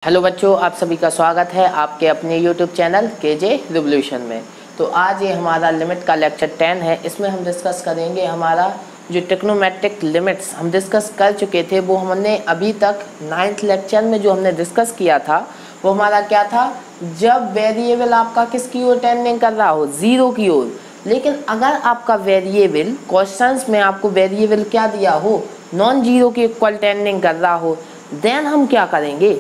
Hello बच्चों, आप सभी का स्वागत है आपके अपने यूट्यूब चैनल केजे रिवोल्यूशन में। तो आज ये हमारा लिमिट का लेक्चर 10 है। इसमें हम डिस्कस करेंगे हमारा जो ट्रिग्नोमेट्रिक लिमिट्स हम डिस्कस कर चुके थे, वो हमने अभी तक 9th लेक्चर में जो हमने डिस्कस किया था वो हमारा क्या था, जब वेरिएबल आपका किसकी ओर टेंडिंग कर रहा हो, जीरो की ओर। लेकिन अगर आपका वेरिएबल क्वेश्चंस में आपको वेरिएबल क्या दिया हो, नॉन जीरो के इक्वल टेंडिंग कर रहा हो, देन हम क्या करेंगे,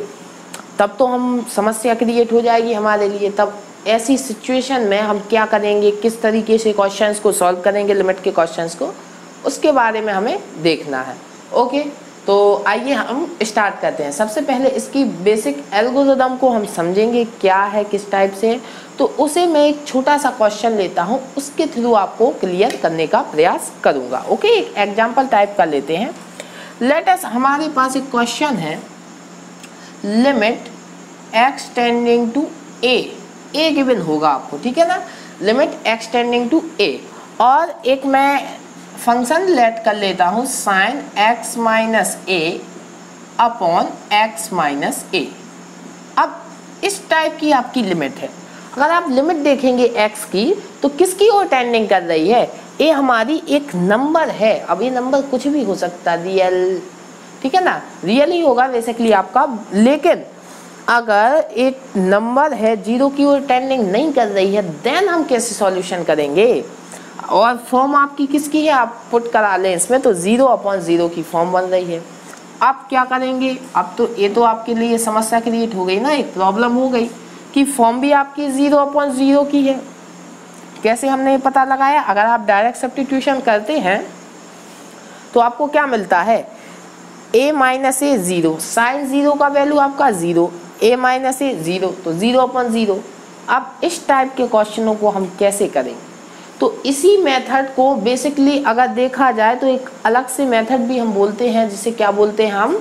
तब तो हम समस्या क्रिएट हो जाएगी हमारे लिए। तब ऐसी सिचुएशन में हम क्या करेंगे, किस तरीके से क्वेश्चंस को सॉल्व करेंगे, लिमिट के क्वेश्चंस को, उसके बारे में हमें देखना है। ओके, तो आइए हम स्टार्ट करते हैं। सबसे पहले इसकी बेसिक एल्गोरिथम को हम समझेंगे क्या है, किस टाइप से। तो उसे मैं एक छोटा सा क्वेश्चन लेता हूँ, उसके थ्रू आपको क्लियर करने का प्रयास करूँगा। ओके, एक एग्जाम्पल टाइप कर लेते हैं। लेट अस, हमारे पास एक क्वेश्चन है, limit x tending to a given होगा आपको, ठीक है ना। Limit x tending to a, और एक मैं फंक्शन लेट कर लेता हूँ sin x minus a upon x minus a। अब इस टाइप की आपकी लिमिट है। अगर आप लिमिट देखेंगे x की, तो किसकी ओर टेंडिंग कर रही है, a हमारी एक नंबर है। अब ये नंबर कुछ भी हो सकता है, रियल, ठीक है ना, रियल ही होगा बेसिकली आपका। लेकिन अगर एक नंबर है जीरो की ओर टेंडिंग नहीं कर रही है, देन हम कैसे सॉल्यूशन करेंगे। और फॉर्म आपकी किसकी है, आप पुट करा लें इसमें, तो 0 अपॉन 0 की फॉर्म बन रही है। आप क्या करेंगे, अब तो ये तो आपके लिए समस्या क्रिएट हो गई ना, एक प्रॉब्लम हो गई कि फॉर्म भी आपकी 0 अपॉन 0 की है। कैसे हमने ये पता लगाया, अगर आप डायरेक्ट सब्स्टिट्यूशन करते हैं तो आपको क्या मिलता है, a माइनस ए 0, साइन 0 का वैल्यू आपका 0, a माइनस ए 0, तो 0 अपॉन 0। अब इस टाइप के क्वेश्चनों को हम कैसे करें, तो इसी मेथड को बेसिकली अगर देखा जाए तो एक अलग से मेथड भी हम बोलते हैं, जिसे क्या बोलते हैं हम,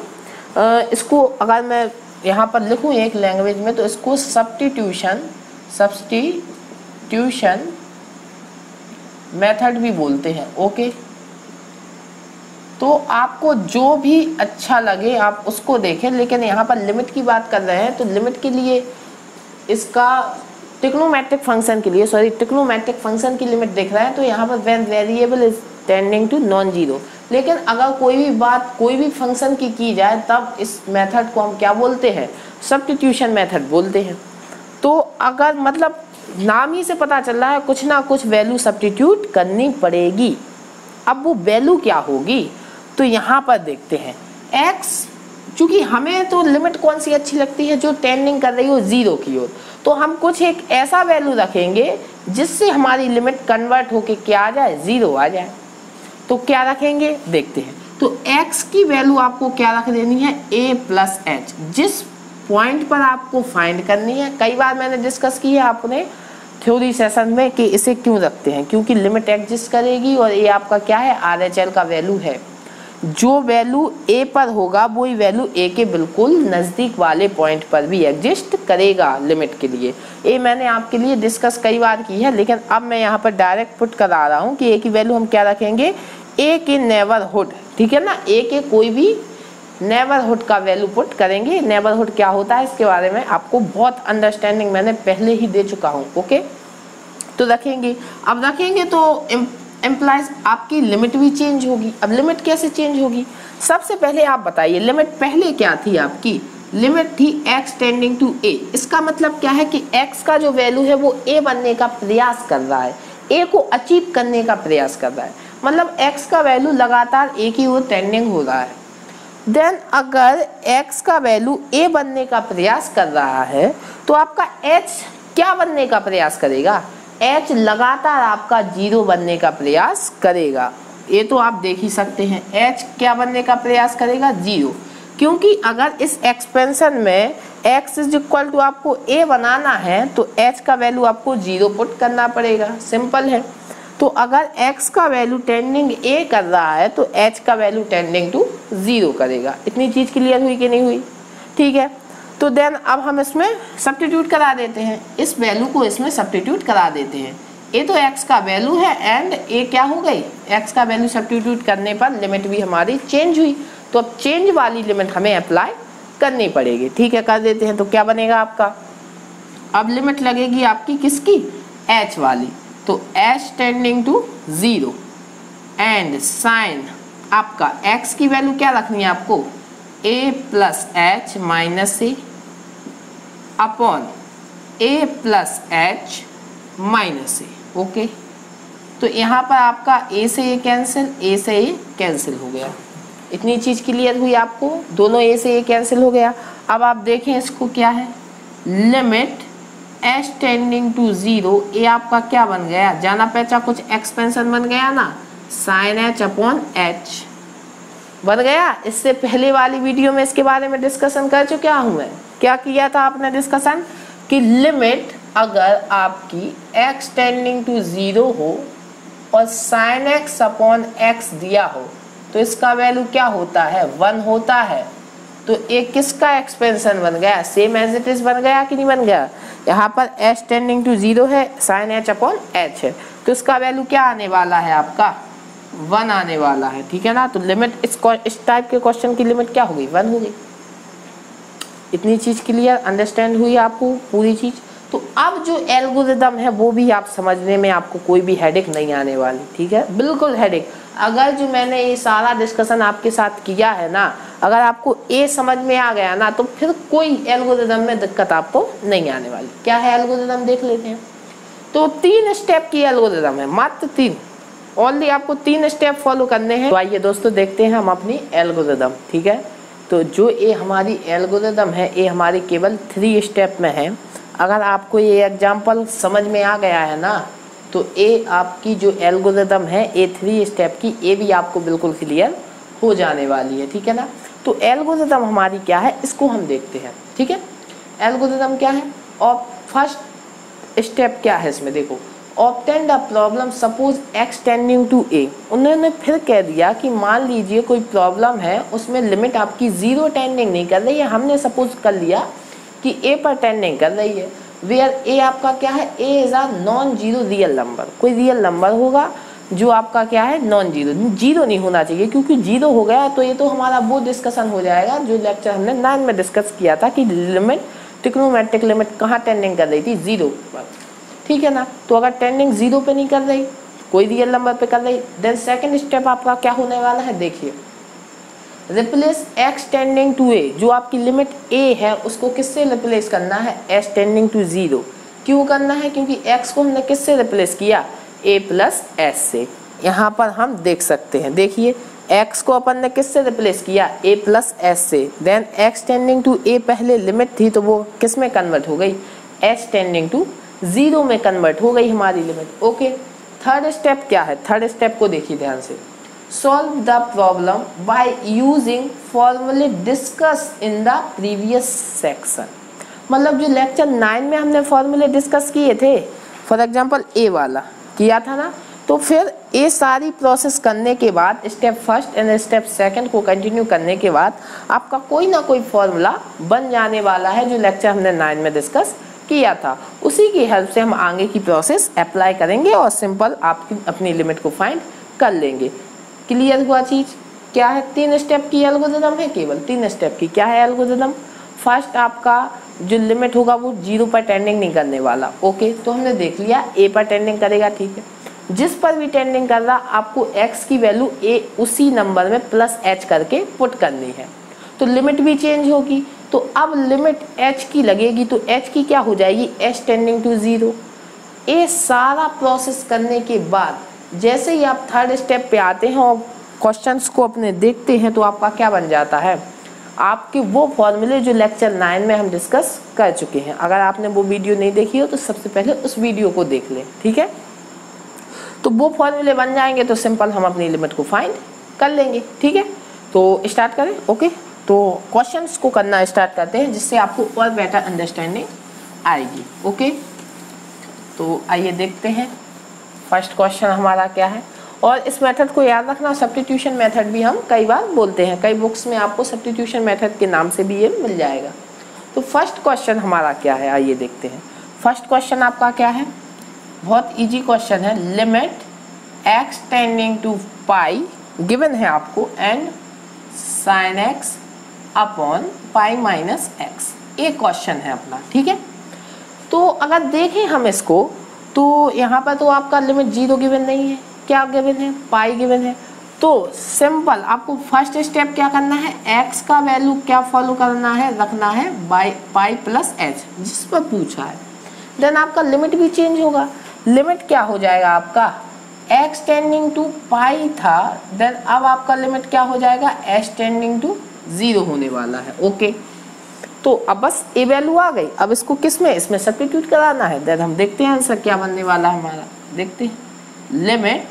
इसको अगर मैं यहाँ पर लिखूँ एक लैंग्वेज में, तो इसको सब्स्टिट्यूशन मेथड भी बोलते हैं। ओके, तो आपको जो भी अच्छा लगे आप उसको देखें, लेकिन यहाँ पर लिमिट की बात कर रहे हैं, तो लिमिट के लिए इसका ट्रिग्नोमेट्रिक फंक्शन के लिए, ट्रिग्नोमेट्रिक फंक्शन की लिमिट देख रहे हैं, तो यहाँ पर when variable is tending to non zero. लेकिन अगर कोई भी बात कोई भी फंक्शन की जाए, तब इस मेथड को हम क्या बोलते हैं, सब्स्टिट्यूशन मेथड बोलते हैं। तो अगर मतलब नाम ही से पता चल रहा है, कुछ ना कुछ वैल्यू सब्स्टिट्यूट करनी पड़ेगी। अब वो वैल्यू क्या होगी, तो यहाँ पर देखते हैं x, चूंकि हमें तो लिमिट कौन सी अच्छी लगती है, जो टेंडिंग कर रही हो जीरो की ओर, तो हम कुछ एक ऐसा वैल्यू रखेंगे जिससे हमारी लिमिट कन्वर्ट होके क्या आ जाए, जीरो आ जाए। तो क्या रखेंगे, देखते हैं। तो x की वैल्यू आपको क्या रख देनी है, a प्लस एच, जिस पॉइंट पर आपको फाइंड करनी है। कई बार मैंने डिस्कस की है आपने थ्योरी सेशन में कि इसे क्यों रखते हैं, क्योंकि लिमिट एग्जिस्ट करेगी और ये आपका क्या है, RHL का वैल्यू है। जो वैल्यू a पर होगा वही वैल्यू a के बिल्कुल नज़दीक वाले पॉइंट पर भी एग्जिस्ट करेगा लिमिट के लिए। ये मैंने आपके लिए डिस्कस कई बार की है, लेकिन अब मैं यहाँ पर डायरेक्ट पुट करा रहा हूँ कि a की वैल्यू हम क्या रखेंगे, a के नेबरहुड, ठीक है ना, a के कोई भी नेबरहुड का वैल्यू पुट करेंगे। नेबरहुड क्या होता है, इसके बारे में आपको बहुत अंडरस्टैंडिंग मैंने पहले ही दे चुका हूँ। ओके, तो रखेंगे। अब रखेंगे तो एम्प्लाइज आपकी लिमिट भी चेंज होगी। अब लिमिट कैसे चेंज होगी, सबसे पहले आप बताइए, लिमिट पहले क्या थी आपकी, लिमिट थी x टेंडिंग टू a। इसका मतलब क्या है कि x का जो वैल्यू है वो a बनने का प्रयास कर रहा है, a को अचीव करने का प्रयास कर रहा है, मतलब x का वैल्यू लगातार a की ओर टेंडिंग हो रहा है। देन अगर x का वैल्यू a बनने का प्रयास कर रहा है, तो आपका h क्या बनने का प्रयास करेगा, h लगातार आपका जीरो बनने का प्रयास करेगा। ये तो आप देख ही सकते हैं, h क्या बनने का प्रयास करेगा, जीरो। क्योंकि अगर इस एक्सपेंशन में x इज इक्वल टू आपको a बनाना है, तो h का वैल्यू आपको जीरो पुट करना पड़ेगा, सिंपल है। तो अगर x का वैल्यू टेंडिंग a कर रहा है, तो h का वैल्यू टेंडिंग टू जीरो करेगा। इतनी चीज क्लियर हुई कि नहीं हुई, ठीक है। तो देन अब हम इसमें सब्स्टिट्यूट करा देते हैं, इस वैल्यू को इसमें सब्स्टिट्यूट करा देते हैं। ये तो x का वैल्यू है एंड a क्या हो गई, x का वैल्यू सब्स्टिट्यूट करने पर लिमिट भी हमारी चेंज हुई। तो अब चेंज वाली लिमिट हमें अप्लाई करनी पड़ेगी। ठीक है, कर देते हैं। तो क्या बनेगा आपका, अब लिमिट लगेगी आपकी किसकी, h वाली। तो h tending to 0 and sine आपका x की वैल्यू क्या रखनी है आपको, a plus h minus a upon a plus h minus a. Okay, तो यहाँ पर आपका a से ये कैंसिल, a से ये कैंसिल हो गया। इतनी चीज क्लियर हुई आपको, दोनों a से ये कैंसिल हो गया। अब आप देखें इसको क्या है, लिमिट h टेंडिंग टू 0, ये आपका क्या बन गया, जाना पहचा कुछ एक्सपेंशन बन गया ना, साइन h अपॉन h बन गया। इससे पहले वाली वीडियो में इसके बारे में डिस्कशन कर चुका हूं मैं। क्या किया था आपने डिस्कशन, कि लिमिट अगर आपकी x टेंडिंग टू 0 हो और साइन x अपॉन x दिया हो तो इसका वैल्यू क्या होता है, 1 होता है। तो एक किसका एक्सपेंशन बन गया, सेम एज इट इज बन गया कि नहीं बन गया। यहाँ पर h टेंडिंग टू 0 है, साइन h अपॉन h है, तो इसका वैल्यू क्या आने वाला है आपका, 1 आने वाला है। ठीक है ना, तो लिमिट इस टाइप के क्वेश्चन की लिमिट क्या हो गई, 1 हो गई। इतनी चीज क्लियर, अंडरस्टैंड हुई आपको पूरी चीज। तो अब जो एल्गोरिदम है वो भी आप समझने में आपको कोई भी हेडेक नहीं आने वाली। ठीक है, बिल्कुल हेडेक। अगर जो मैंने ये सारा डिस्कशन आपके साथ किया है ना, अगर आपको ए समझ में आ गया ना, तो फिर कोई एल्गोरिदम में दिक्कत आपको नहीं आने वाली। क्या है एल्गोरिदम, देख लेते हैं। तो 3 स्टेप की एल्गोरिदम है, मात्र 3, ओनली आपको 3 स्टेप फॉलो करने हैं। तो आइए दोस्तों देखते हैं हम अपनी एल्गोरिदम। ठीक है, तो जो ये हमारी एल्गोरिदम है ये हमारी केवल 3 स्टेप में है। अगर आपको ये एग्जाम्पल समझ में आ गया है ना, तो ये आपकी जो एल्गोरिदम है ये 3 स्टेप की, ये भी आपको बिल्कुल क्लियर हो जाने वाली है। ठीक है ना, तो एल्गोरिदम हमारी क्या है इसको हम देखते हैं। ठीक है, एल्गोरिदम क्या है, और फर्स्ट स्टेप क्या है इसमें, देखो, obtain the problem suppose x tending to a। उन्होंने फिर कह दिया कि मान लीजिए कोई प्रॉब्लम है, उसमें लिमिट आपकी 0 टेंडिंग नहीं कर रही है, हमने सपोज कर लिया कि a पर टेंडिंग कर रही है, वेयर a आपका क्या है, a is a non zero real number. कोई रियल नंबर होगा जो आपका क्या है, नॉन जीरो, जीरो नहीं होना चाहिए, क्योंकि जीरो हो गया तो ये तो हमारा वो डिस्कशन हो जाएगा जो लेक्चर हमने 9 में डिस्कस किया था कि लिमिट, ट्रिग्नोमेट्रिक लिमिट कहाँ टेंडिंग कर रही थी, 0 पर। ठीक है ना, तो अगर टेंडिंग 0 पे नहीं कर रही, कोई रियल नंबर पे कर रही, देन सेकंड स्टेप आपका क्या होने वाला है, देखिए, replace x tending to a, जो आपकी लिमिट a है उसको किससे रिप्लेस करना है, s टेंडिंग टू 0। क्यों करना है, क्योंकि x को हमने किससे रिप्लेस किया, a प्लस s से। यहाँ पर हम देख सकते हैं, देखिए x को अपन ने किससे रिप्लेस किया, a प्लस s से। Then x tending to a पहले लिमिट थी तो वो किस में कन्वर्ट हो गई, s टेंडिंग टू 0 में कन्वर्ट हो गई हमारी लिमिट। ओके, थर्ड स्टेप क्या है, थर्ड स्टेप को देखिए ध्यान से, solve the problem by using formulae discussed in the previous section. मतलब जो लेक्चर 9 में हमने फॉर्मूले डिस्कस किए थे, फॉर एग्जांपल ए वाला किया था ना, तो फिर ये सारी प्रोसेस करने के बाद step first and step second को कंटिन्यू करने के बाद आपका कोई ना कोई फॉर्मूला बन जाने वाला है जो लेक्चर हमने 9 में डिस्कस किया था। उसी की हेल्प से हम आगे की प्रोसेस अप्लाई करेंगे और सिंपल आपकी अपनी लिमिट को फाइंड कर लेंगे। क्लियर हुआ चीज, क्या है, 3 स्टेप की एल्गोरिदम है, केवल 3 स्टेप की। क्या है एल्गोरिदम, फर्स्ट आपका जो लिमिट होगा वो 0 पर टेंडिंग नहीं करने वाला। ओके, तो हमने देख लिया a पर टेंडिंग करेगा। ठीक है, जिस पर भी टेंडिंग कर रहा आपको x की वैल्यू a उसी नंबर में प्लस h करके पुट करनी है, तो लिमिट भी चेंज होगी। तो अब लिमिट h की लगेगी तो h की क्या हो जाएगी, h टेंडिंग टू 0। ये सारा प्रोसेस करने के बाद जैसे ही आप थर्ड स्टेप पे आते हैं और क्वेश्चंस को अपने देखते हैं तो आपका क्या बन जाता है, आपके वो फॉर्मूले जो लेक्चर 9 में हम डिस्कस कर चुके हैं। अगर आपने वो वीडियो नहीं देखी हो तो सबसे पहले उस वीडियो को देख लें। ठीक है, तो वो फॉर्मूले बन जाएंगे तो सिंपल हम अपनी लिमिट को फाइंड कर लेंगे। ठीक है, तो स्टार्ट करें। ओके, तो क्वेश्चंस को करना स्टार्ट करते हैं जिससे आपको और बेटर अंडरस्टैंडिंग आएगी। ओके, तो आइए देखते हैं फर्स्ट क्वेश्चन हमारा क्या है। और इस मेथड को याद रखना, सब्स्टिट्यूशन मेथड भी हम कई बार बोलते हैं, कई बुक्स में आपको सब्स्टिट्यूशन मेथड के नाम से भी ये मिल जाएगा। तो फर्स्ट क्वेश्चन हमारा क्या है, आइए देखते हैं। फर्स्ट क्वेश्चन आपका क्या है, बहुत इजी क्वेश्चन है। Limit x tending to pi given है आपको and sine x upon pi minus x. ये क्वेश्चन है अपना, ठीक है। तो अगर देखें हम इसको, तो यहाँ पर तो आपका लिमिट 0 गिवन नहीं है, क्या गिवन है, पाई गिवन है। तो सिंपल आपको फर्स्ट स्टेप क्या करना है, x का वैल्यू क्या फॉलो करना है, रखना है बाई पाई प्लस एच जिस पर पूछा है। देन आपका लिमिट भी चेंज होगा, लिमिट क्या हो जाएगा आपका, x टेंडिंग टू पाई था, देन अब आपका लिमिट क्या हो जाएगा, h टेंडिंग टू 0 होने वाला है। ओके, तो अब बस ए वैल्यू आ गई, अब इसको किस में, इसमें सब्स्टिट्यूट कराना है। देन हम देखते हैं आंसर क्या बनने वाला है हमारा, देखते हैं। लिमिट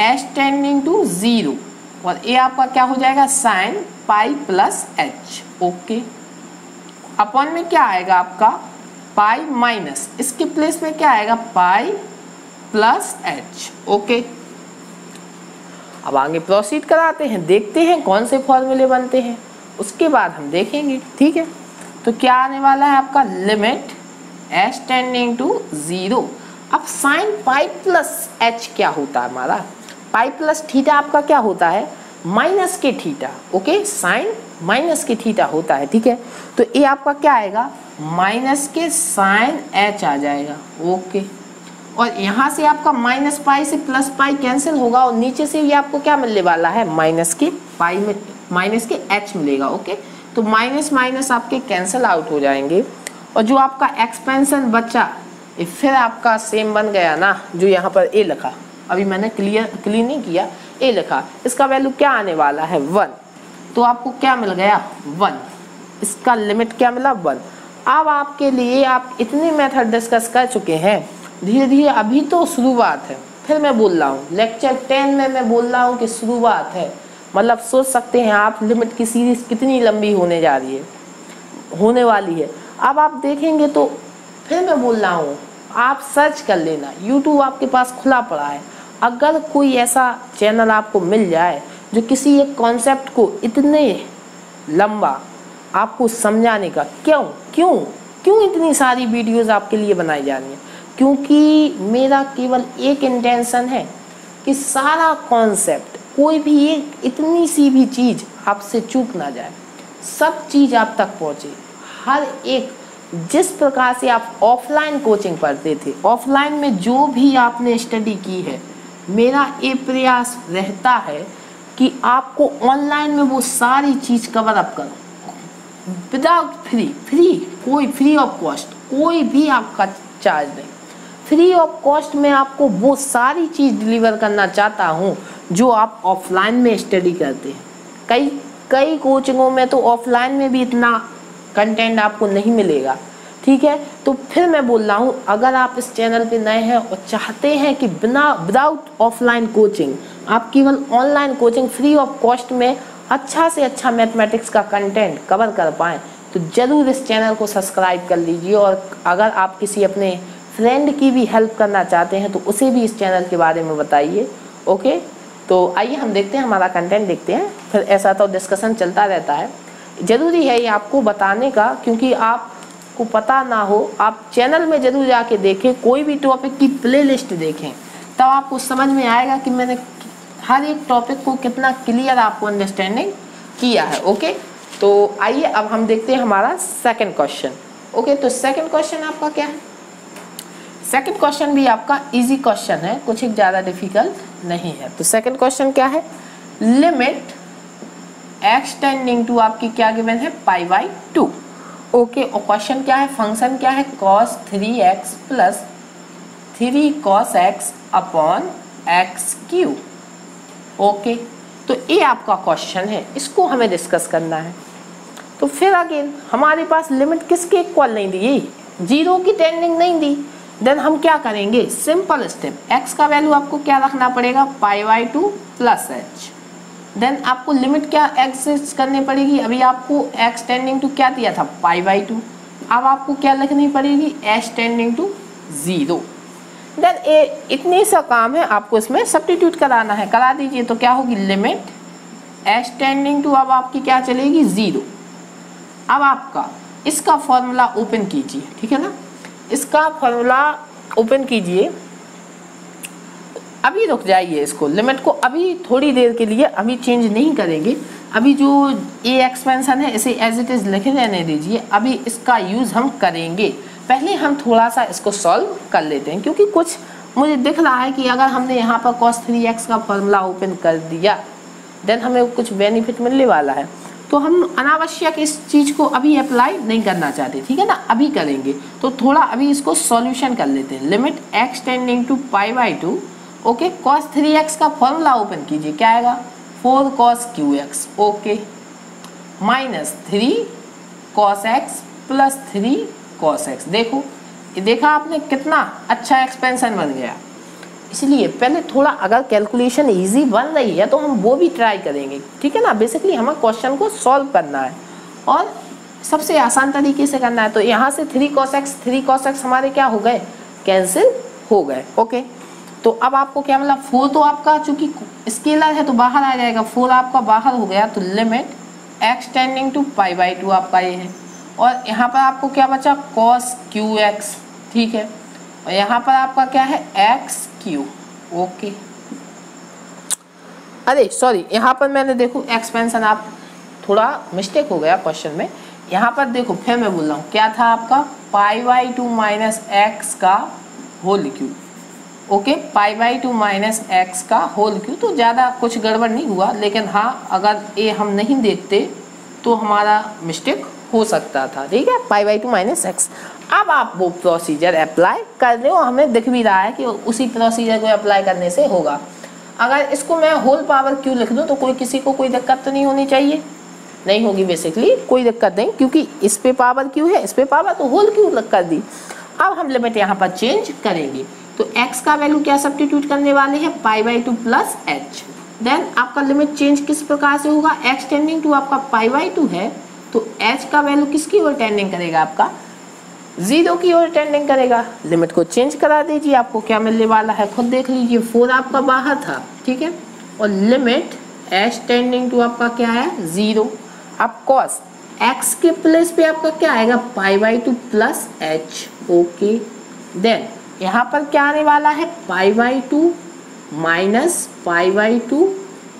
h टेंडिंग टू 0 और ये आपका क्या हो जाएगा, sine pi plus H. Okay, upon में क्या आएगा आपका, पाई माइनस, इसके प्लेस में क्या आएगा, पाई प्लस एच। ओके, अब आगे प्रोसीड कराते हैं, देखते हैं कौन से फॉर्मूले बनते हैं, उसके बाद हम देखेंगे, ठीक है। तो क्या आने वाला है आपका, लिमिट h टेंडिंग टू 0। अब साइन पाई प्लस एच क्या होता है हमारा, पाई प्लस थीटा आपका क्या होता है, माइनस के थीटा। ओके, साइन माइनस के थीटा होता है, ठीक है। तो ये आपका क्या आएगा, माइनस के साइन एच आ जाएगा। ओके, और यहाँ से आपका माइनस पाई से प्लस पाई कैंसिल होगा और नीचे से ये आपको क्या मिलने वाला है, माइनस के पाई में माइनस के एच मिलेगा। ओके, तो माइनस माइनस आपके कैंसिल आउट हो जाएंगे और जो आपका एक्सपेंशन बचा ये फिर आपका सेम बन गया ना, जो यहाँ पर ए लिखा, अभी मैंने क्लियर नहीं किया, ए लिखा, इसका वैल्यू क्या आने वाला है, 1। तो आपको क्या मिल गया, 1, इसका लिमिट क्या मिला, 1। अब आपके लिए आप इतने मेथड डिस्कस कर चुके हैं, धीरे धीरे अभी तो शुरुआत है, फिर मैं बोल रहा हूँ लेक्चर 10 में मैं बोल रहा हूँ कि शुरुआत है, मतलब सोच सकते हैं आप लिमिट की सीरीज कितनी लंबी होने जा रही है, होने वाली है। अब आप देखेंगे तो फिर मैं बोल रहा हूँ आप सर्च कर लेना, यूट्यूब आपके पास खुला पड़ा है। अगर कोई ऐसा चैनल आपको मिल जाए जो किसी एक कॉन्सेप्ट को इतने लंबा आपको समझाने का, क्यों इतनी सारी वीडियोस आपके लिए बनाई जा रही हैं, क्योंकि मेरा केवल एक इंटेंशन है कि सारा कॉन्सेप्ट, कोई भी एक इतनी सी भी चीज़ आपसे चूक ना जाए, सब चीज़ आप तक पहुँचे। हर एक, जिस प्रकार से आप ऑफलाइन कोचिंग पढ़ते थे, ऑफलाइन में जो भी आपने स्टडी की है, मेरा ये प्रयास रहता है कि आपको ऑनलाइन में वो सारी चीज़ कवर अप करो विदाउट फ्री ऑफ कॉस्ट, कोई भी आपका चार्ज नहीं, फ्री ऑफ कॉस्ट में आपको वो सारी चीज़ डिलीवर करना चाहता हूँ जो आप ऑफलाइन में स्टडी करते हैं। कई कोचिंगों में तो ऑफलाइन में भी इतना कंटेंट आपको नहीं मिलेगा, ठीक है। तो फिर मैं बोल रहा हूँ अगर आप इस चैनल पे नए हैं और चाहते हैं कि विदाउट ऑफलाइन कोचिंग आप केवल online coaching free of cost में अच्छा से अच्छा मैथमेटिक्स का कंटेंट कवर कर पाएँ, तो ज़रूर इस चैनल को सब्सक्राइब कर लीजिए। और अगर आप किसी अपने फ्रेंड की भी हेल्प करना चाहते हैं तो उसे भी इस चैनल के बारे में बताइए। ओके, तो आइए हम देखते हैं हमारा कंटेंट, देखते हैं, फिर ऐसा तो डिस्कशन चलता रहता है। ज़रूरी है ये आपको बताने का, क्योंकि आपको पता ना हो, आप चैनल में ज़रूर जाके देखें, कोई भी टॉपिक की प्लेलिस्ट देखें, तब आपको समझ में आएगा कि मैंने हर एक टॉपिक को कितना क्लियर आपको अंडरस्टैंडिंग किया है। ओके, तो आइए अब हम देखते हैं हमारा सेकंड क्वेश्चन। ओके, तो सेकंड क्वेश्चन आपका क्या है, सेकंड क्वेश्चन भी आपका इजी क्वेश्चन है, कुछ एक ज़्यादा डिफिकल्ट नहीं है। तो सेकंड क्वेश्चन क्या है, लिमिट x टेंडिंग टू आपकी क्या गिवन है, π/2। ओके, और क्वेश्चन क्या है, फंक्शन क्या है, cos 3x plus 3 cos x upon x3। Okay, तो ये आपका क्वेश्चन है, इसको हमें डिस्कस करना है। तो फिर अगेन हमारे पास लिमिट किसके इक्वल नहीं दी, 0 की टेंडिंग नहीं दी, देन हम क्या करेंगे, सिंपल स्टेप, x का वैल्यू आपको क्या रखना पड़ेगा, π/2 प्लस h। देन आपको लिमिट क्या एक्सिस्ट करनी पड़ेगी, अभी आपको x टेंडिंग टू क्या दिया था, π/2, अब आपको क्या लिखनी पड़ेगी, h टेंडिंग टू 0। देन इतनी सा काम है, आपको इसमें सब्स्टिट्यूट कराना है, करा दीजिए। तो क्या होगी, लिमिट h टेंडिंग टू अब आपकी क्या चलेगी, 0। अब आपका इसका फॉर्मूला ओपन कीजिए, ठीक है ना, इसका फॉर्मूला ओपन कीजिए। अभी रुक जाइए, इसको लिमिट को अभी थोड़ी देर के लिए अभी चेंज नहीं करेंगे। अभी जो ए एक्सपेंशन है इसे एज इट इज लिखे रहने दीजिए, अभी इसका यूज हम करेंगे। पहले हम थोड़ा सा इसको सॉल्व कर लेते हैं, क्योंकि कुछ मुझे दिख रहा है कि अगर हमने यहाँ पर cos 3x का फॉर्मूला ओपन कर दिया देन हमें कुछ बेनिफिट मिलने वाला है, तो हम अनावश्यक इस चीज़ को अभी अप्लाई नहीं करना चाहते, ठीक है ना, अभी करेंगे। तो थोड़ा अभी इसको सॉल्यूशन कर लेते हैं। Limit x tending to π/2, okay, cos 3x का फॉर्मूला ओपन कीजिए, क्या आएगा 4 cos qx, okay, minus 3 cos x plus 3 cos x। देखो ये देखा आपने कितना अच्छा एक्सपेंशन बन गया। इसलिए पहले थोड़ा अगर कैलकुलेशन इजी बन रही है तो हम वो भी ट्राई करेंगे, ठीक है ना। बेसिकली हमें क्वेश्चन को सॉल्व करना है और सबसे आसान तरीके से करना है। तो यहाँ से 3 cos x हमारे क्या हो गए, कैंसिल हो गए, ओके। तो अब आपको क्या मिला, 4 तो आपका चूंकि स्केलर है तो बाहर आ जाएगा, 4 आपका बाहर हो गया। तो लिमिट x टेंडिंग टू π/2 आपका ये है, और यहाँ पर आपको क्या बचा cos qx, ठीक है, और यहाँ पर आपका क्या है x3, ओके। अरे सॉरी, यहाँ पर मैंने देखो एक्सपेंशन आप थोड़ा मिस्टेक हो गया क्वेश्चन में। यहाँ पर देखो फिर मैं बोल रहा हूँ क्या था आपका π/2 माइनस x का whole cube, okay, π/2 minus x का होल क्यूब। तो ज़्यादा कुछ गड़बड़ नहीं हुआ, लेकिन हाँ अगर ये हम नहीं देखते तो हमारा मिस्टेक हो सकता था, ठीक है, π/2 माइनस x। अब आप वो प्रोसीजर अप्लाई कर रहे हो, हमें दिख भी रहा है कि उसी प्रोसीजर को अप्लाई करने से होगा। अगर इसको मैं होल पावर क्यू लिख दूँ तो कोई किसी को कोई दिक्कत तो नहीं होनी चाहिए, नहीं होगी बेसिकली कोई दिक्कत नहीं, क्योंकि इस पे पावर क्यू है, इस पे पावर, तो होल क्यू कर दी। अब हम लिमिट यहाँ पर चेंज करेंगे, तो x का वैल्यू क्या सब्स्टिट्यूट करने वाले हैं π/2 प्लस h। देन आपका लिमिट चेंज किस प्रकार से होगा, x टेंडिंग टू आपका π/2 है तो h का वैल्यू किसकी ओर टेंडिंग करेगा, आपका 0 की ओर टेंडिंग करेगा। लिमिट को चेंज करा दीजिए, आपको क्या मिलने वाला है खुद देख लीजिए। 4 आपका बाहर था, ठीक है, और लिमिट h टेंडिंग टू आपका क्या है 0। अब cos x के प्लेस पे आपका क्या आएगा π/2 प्लस h, ओके। देन यहाँ पर क्या आने वाला है π/2 माइनस π/2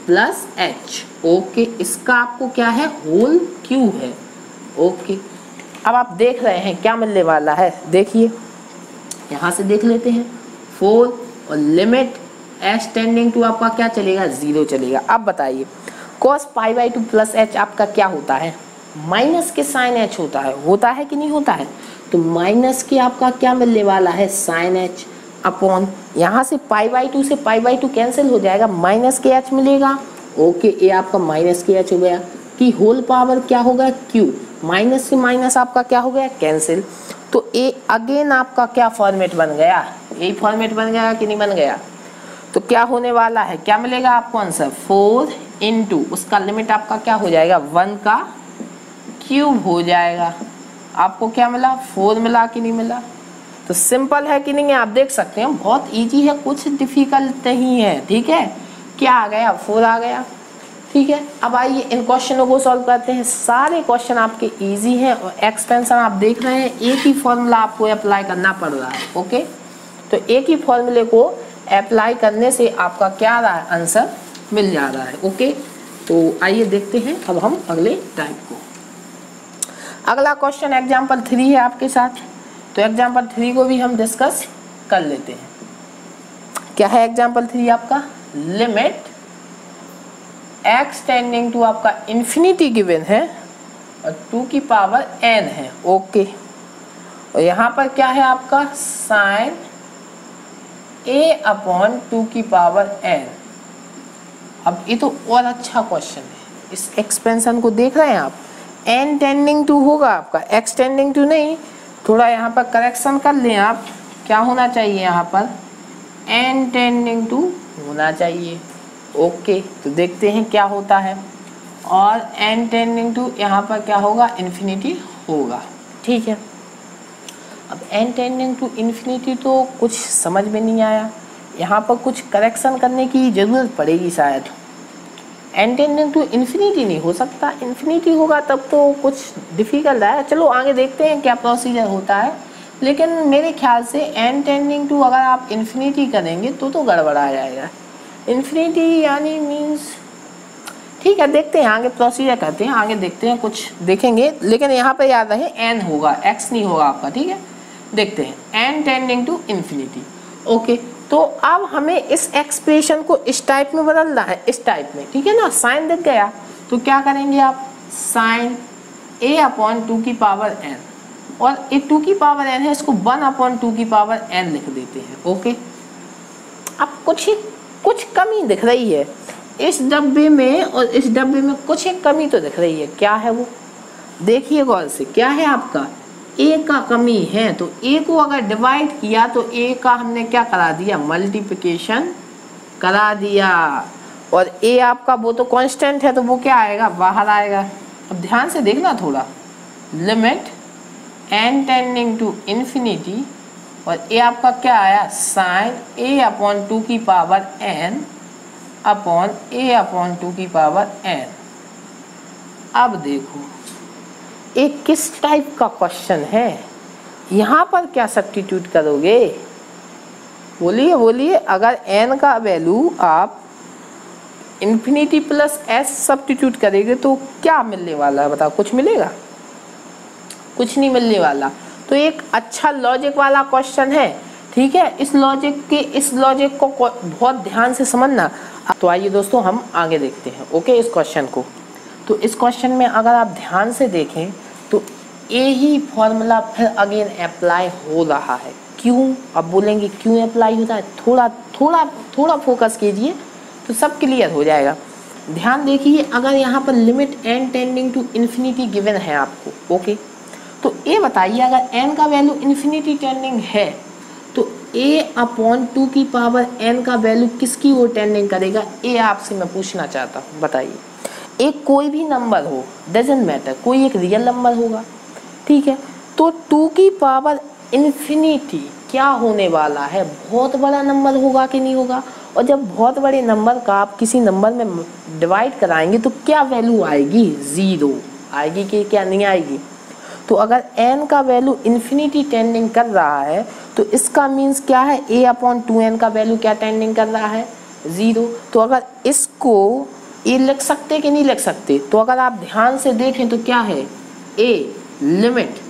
प्लस h, ओके। इसका आपको क्या है होल क्यू है, ओके। अब आप देख रहे हैं क्या मिलने वाला है, देखिए यहाँ से देख लेते हैं 4 और लिमिट h टेंडिंग टू आपका क्या चलेगा 0 चलेगा। अब बताइए cos π/2 प्लस h आपका क्या होता है, माइनस के साइन h होता है कि नहीं होता है। तो माइनस के आपका क्या मिलने वाला है साइन h अपॉन, यहाँ से π/2 से π/2 कैंसिल हो जाएगा, माइनस के h मिलेगा, ओके। ये आपका माइनस के h हो गया कि होल पावर क्या होगा q, माइनस से माइनस आपका क्या हो गया कैंसिल। तो ये अगेन आपका क्या फॉर्मेट बन गया, यही फॉर्मेट बन गया कि नहीं बन गया। तो क्या होने वाला है, क्या मिलेगा आपको आंसर 4 इंटू उसका लिमिट आपका क्या हो जाएगा 1 का क्यूब हो जाएगा। आपको क्या मिला 4 मिला कि नहीं मिला। तो सिंपल है कि नहीं है, आप देख सकते हैं बहुत इजी है, कुछ डिफिकल्ट नहीं है, ठीक है। क्या आ गया 4 आ गया, ठीक है। अब आइए इन क्वेश्चनों को सॉल्व करते हैं। सारे क्वेश्चन आपके इजी हैं और एक्सपेंशन आप देख रहे हैं एक ही फॉर्मूला आपको अप्लाई करना पड़ रहा है, ओके। तो एक ही फॉर्मूले को अप्लाई करने से आपका क्या आ रहा है आंसर मिल जा रहा है, ओके। तो आइए देखते हैं अब हम अगले टाइप को। अगला क्वेश्चन एग्जाम्पल 3 है आपके साथ, तो एग्जाम्पल 3 को भी हम डिस्कस कर लेते हैं। क्या है एग्जाम्पल 3 आपका, लिमिट x टेंडिंग टू आपका इन्फिनिटी गिवन है और 2 की पावर n है, ओके। और यहाँ पर क्या है आपका साइन a अपॉन 2 की पावर n। अब ये तो और अच्छा क्वेश्चन है, इस एक्सपेंशन को देख रहे हैं आप, n टेंडिंग टू होगा आपका, x टेंडिंग टू नहीं। थोड़ा यहाँ पर करेक्शन कर लें आप, क्या होना चाहिए यहाँ पर n टेंडिंग टू होना चाहिए, ओके। तो देखते हैं क्या होता है, और n टेंडिंग टू यहाँ पर क्या होगा इन्फिनिटी होगा, ठीक है। अब n टेंडिंग टू इन्फिनिटी तो कुछ समझ में नहीं आया, यहाँ पर कुछ करेक्शन करने की ज़रूरत पड़ेगी शायद। n टेंडिंग टू इन्फिनिटी नहीं हो सकता, इन्फिनिटी होगा तब तो कुछ डिफिकल्ट है। चलो आगे देखते हैं क्या प्रोसीजर होता है। लेकिन मेरे ख्याल से n टेंडिंग टू अगर आप इन्फिनिटी करेंगे तो गड़बड़ा जाएगा। इन्फिनिटी यानी मीन्स ठीक है, देखते हैं आगे प्रोसीजर करते हैं, आगे देखते हैं कुछ देखेंगे, लेकिन यहाँ पे याद रहे n होगा, x नहीं होगा आपका, ठीक है। देखते हैं n tending to infinity. Okay, तो अब हमें इस एक्सप्रेशन को इस टाइप में बदलना है, इस टाइप में, ठीक है ना। साइन दिख गया तो क्या करेंगे आप, साइन a अपॉन 2 की पावर n, और ये 2 की पावर n है, इसको 1 अपॉन 2 की पावर n लिख देते हैं। ओके, अब कुछ कमी दिख रही है इस डब्बे में और इस डब्बे में, कुछ एक कमी तो दिख रही है। क्या है वो, देखिए गौर से, क्या है आपका a का कमी है। तो a को अगर डिवाइड किया तो a का हमने क्या करा दिया, मल्टीप्लिकेशन करा दिया, और a आपका वो तो कांस्टेंट है तो वो क्या आएगा, बाहर आएगा। अब ध्यान से देखना थोड़ा, limit n tending to infinity, और a आपका क्या आया, साइन a अपॉन 2 की power n upon a upon 2 की पावर n। अब देखो एक किस टाइप का क्वेश्चन है, यहाँ पर क्या सब्स्टिट्यूट करोगे, बोलिए बोलिए। अगर n का वैल्यू आप इन्फिनिटी प्लस s सब्स्टिट्यूट करेंगे तो क्या मिलने वाला है, बताओ, कुछ मिलेगा, कुछ नहीं मिलने वाला। तो एक अच्छा लॉजिक वाला क्वेश्चन है, ठीक है। इस लॉजिक को बहुत ध्यान से समझना। तो आइए दोस्तों हम आगे देखते हैं, ओके, इस क्वेश्चन को। तो इस क्वेश्चन में अगर आप ध्यान से देखें तो यही फॉर्मूला फिर अगेन अप्लाई हो रहा है। क्यों, अब बोलेंगे क्यों अप्लाई होता है, थोड़ा फोकस कीजिए तो सब क्लियर हो जाएगा। ध्यान देखिए, अगर यहाँ पर limit n tending to infinity given है आपको, ओके, तो ये बताइए अगर n का वैल्यू इन्फिनिटी टेंडिंग है तो a अपॉन 2 की पावर n का वैल्यू किसकी ओर टेंडिंग करेगा, ये आपसे मैं पूछना चाहता हूँ। बताइए, एक कोई भी नंबर हो, डजंट मैटर, कोई एक रियल नंबर होगा, ठीक है। तो 2 की पावर इन्फिनिटी क्या होने वाला है, बहुत बड़ा नंबर होगा कि नहीं होगा। और जब बहुत बड़े नंबर का आप किसी नंबर में डिवाइड कराएंगे तो क्या वैल्यू आएगी, 0 आएगी कि क्या नहीं आएगी। तो अगर n का वैल्यू इन्फिनिटी टेंडिंग कर रहा है तो इसका मीन्स क्या है, a अपॉन 2n का वैल्यू क्या टेंडिंग कर रहा है, 0। तो अगर इसको ये लिख सकते कि नहीं लिख सकते, तो अगर आप ध्यान से देखें तो क्या है, a लिमिट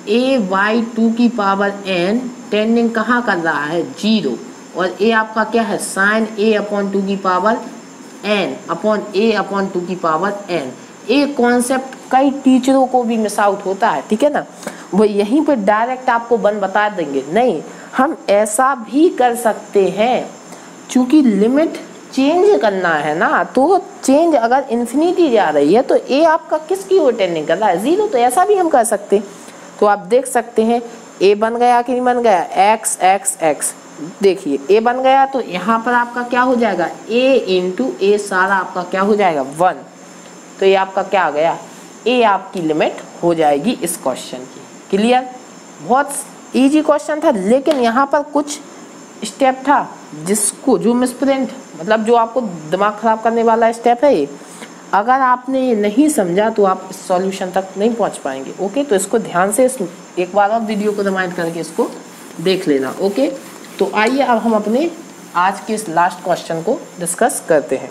a बाई 2 की पावर n टेंडिंग कहाँ कर रहा है, 0, और a आपका क्या है, साइन a अपॉन 2 की power n upon a upon 2 की पावर n। ये कॉन्सेप्ट कई टीचरों को भी मिस आउट होता है, ठीक है ना। वो यहीं पे डायरेक्ट आपको बता देंगे, नहीं हम ऐसा भी कर सकते हैं, क्योंकि लिमिट चेंज करना है ना। तो चेंज अगर इन्फिनिटी जा रही है तो a आपका किसकी ओर टेंडिंग कर रहा है, 0, तो ऐसा भी हम कर सकते हैं। तो आप देख सकते हैं a बन गया कि नहीं बन गया, x x x, देखिए a बन गया तो यहाँ पर आपका क्या हो जाएगा, a इंटू a सारा आपका क्या हो जाएगा, 1। तो ये आपका क्या आ गया, a आपकी लिमिट हो जाएगी इस क्वेश्चन की। क्लियर, बहुत इजी क्वेश्चन था, लेकिन यहाँ पर कुछ स्टेप था जिसको, जो मिसप्रिंट, मतलब जो आपको दिमाग खराब करने वाला स्टेप है ये, अगर आपने ये नहीं समझा तो आप इस सॉल्यूशन तक नहीं पहुँच पाएंगे। ओके, तो इसको ध्यान से एक बार और वीडियो को रिमाइंड करके इसको देख लेना। ओके, तो आइए अब हम अपने आज के इस लास्ट क्वेश्चन को डिस्कस करते हैं।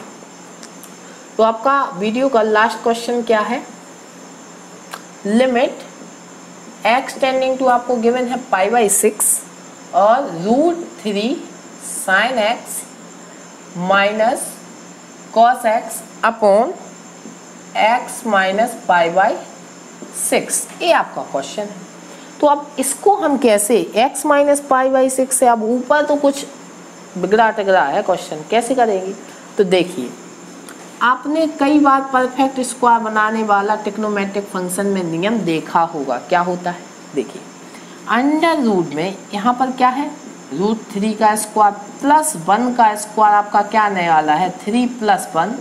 तो आपका वीडियो का लास्ट क्वेश्चन क्या है, लिमिट x टेंडिंग टू आपको गिवन है π/6 और √3 sin x minus cos x upon x minus π/6, ये आपका क्वेश्चन है। तो अब इसको हम कैसे, x माइनस π/6 से, अब ऊपर तो कुछ बिगड़ा टिगड़ा है क्वेश्चन, कैसे करेंगे। तो देखिए, आपने कई बार परफेक्ट स्क्वायर बनाने वाला ट्रिग्नोमेट्रिक फंक्शन में नियम देखा होगा, क्या होता है। देखिए, अंडर रूट में यहाँ पर क्या है, √3 का स्क्वायर प्लस 1 का स्क्वायर आपका क्या आने वाला है, 3 + 1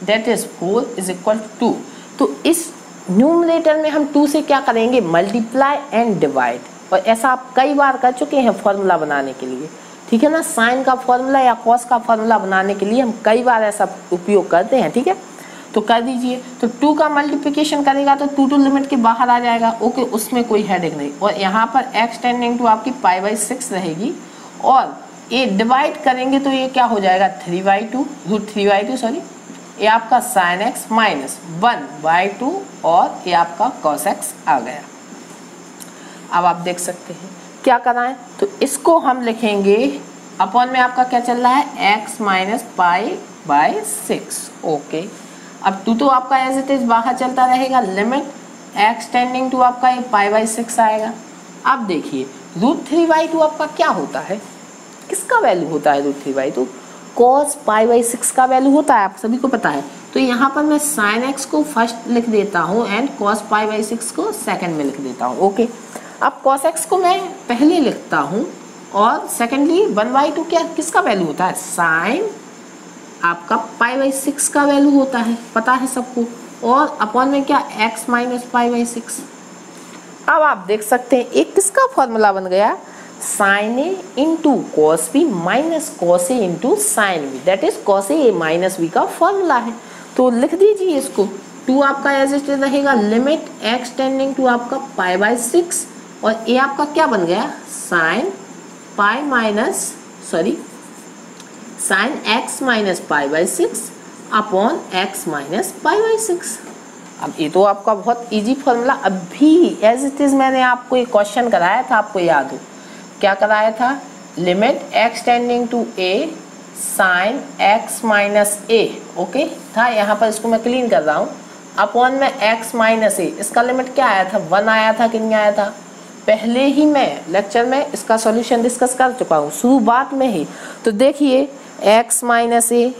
दैट इज 4 = 2। तो इस न्यूमरेटर में हम 2 से क्या करेंगे, मल्टीप्लाई एंड डिवाइड, और ऐसा आप कई बार कर चुके हैं फॉर्मूला बनाने के लिए, ठीक है ना। साइन का फॉर्मूला या कॉस का फॉर्मूला बनाने के लिए हम कई बार ऐसा उपयोग करते हैं, ठीक है। तो कर दीजिए। तो 2 का मल्टीप्लिकेशन करेगा तो 2 टू लिमिट के बाहर आ जाएगा, ओके, उसमें कोई हेडेक नहीं। और यहाँ पर x टेंडिंग टू आपकी π/6 रहेगी, और ये डिवाइड करेंगे तो ये क्या हो जाएगा 3/2 √3/2 सॉरी, ये आपका sin x माइनस 1/2 और ये आपका cos x आ गया। अब आप देख सकते हैं क्या कराएं, तो इसको हम लिखेंगे अपॉन में आपका क्या चल रहा है x माइनस π/6, ओके। अब 2 तो आपका एज इट इज बाहर चलता रहेगा, लिमिट x टेंडिंग टू आपका ये π/6 आएगा। अब देखिए √3/2 आपका क्या होता है, किसका वैल्यू होता है √3/2, cos π/6 का वैल्यू होता है, आप सभी को पता है। तो यहाँ पर मैं sin x को फर्स्ट लिख देता हूँ एंड cos π/6 को सेकंड में लिख देता हूँ, ओके। अब cos x को मैं पहले लिखता हूँ और सेकेंडली 1/2 क्या किसका वैल्यू होता है, sin आपका π/6 का वैल्यू होता है, पता है सबको, और अपॉन में क्या x माइनस π/6। अब आप देख सकते हैं एक किसका फॉर्मूला बन गया, sin a into cos b minus cos a into sin b, that is cos a minus b का फॉर्मूला है। तो लिख दीजिए इसको, 2 आपका एज इट इज रहेगा, लिमिट x टेंडिंग टू आपका π/6 और a आपका क्या बन गया sin x minus π/6 upon x minus π/6। अब ये तो आपका बहुत इजी फॉर्मूला, अभी एज इट इज मैंने आपको एक क्वेश्चन कराया था, आपको याद हो क्या कराया था, limit x tending to a sin x minus a, okay था। यहाँ पर इसको मैं क्लीन कर रहा हूँ, अपॉन में x माइनस a, इसका लिमिट क्या आया था 1 आया था कि नहीं आया था, पहले ही मैं लेक्चर में इसका सॉल्यूशन डिस्कस कर चुका हूँ शुरुआत में ही। तो देखिए x minus a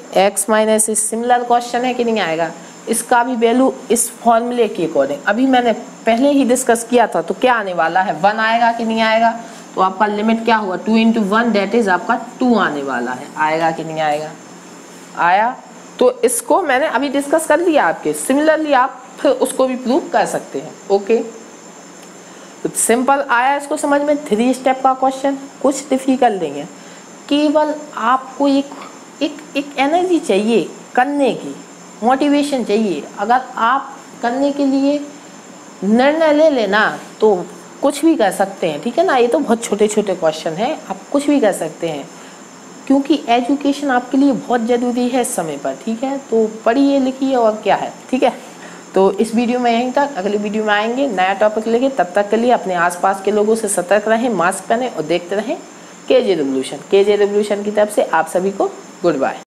similar question है कि नहीं आएगा, इसका भी वैल्यू इस फॉर्मूले के अकॉर्डिंग अभी मैंने पहले ही डिस्कस किया था, तो क्या आने वाला है 1 आएगा कि नहीं आएगा, तो आपका लिमिट क्या हुआ 2 इंटू 1 दैट इज आपका 2 आने वाला है, आएगा कि नहीं आएगा, आया। तो इसको मैंने अभी डिस्कस कर लिया आपके, सिमिलरली आप फिर उसको भी प्रूव कर सकते हैं, ओके। तो सिंपल आया इसको समझ में, 3 स्टेप का क्वेश्चन, कुछ डिफिकल्ट नहीं है, केवल आपको एक एनर्जी चाहिए करने की, मोटिवेशन चाहिए। अगर आप करने के लिए निर्णय ले लेना तो कुछ भी कर सकते हैं, ठीक है ना। ये तो बहुत छोटे छोटे क्वेश्चन हैं, आप कुछ भी कर सकते हैं, क्योंकि एजुकेशन आपके लिए बहुत ज़रूरी है इस समय पर, ठीक है। तो पढ़िए लिखिए और क्या है, ठीक है। तो इस वीडियो में यहीं तक, अगली वीडियो में आएंगे नया टॉपिक लेके, तब तक के लिए अपने आसपास के लोगों से सतर्क रहें, मास्क पहने और देखते रहें केजे रिवोल्यूशन की तरफ से आप सभी को गुड बाय।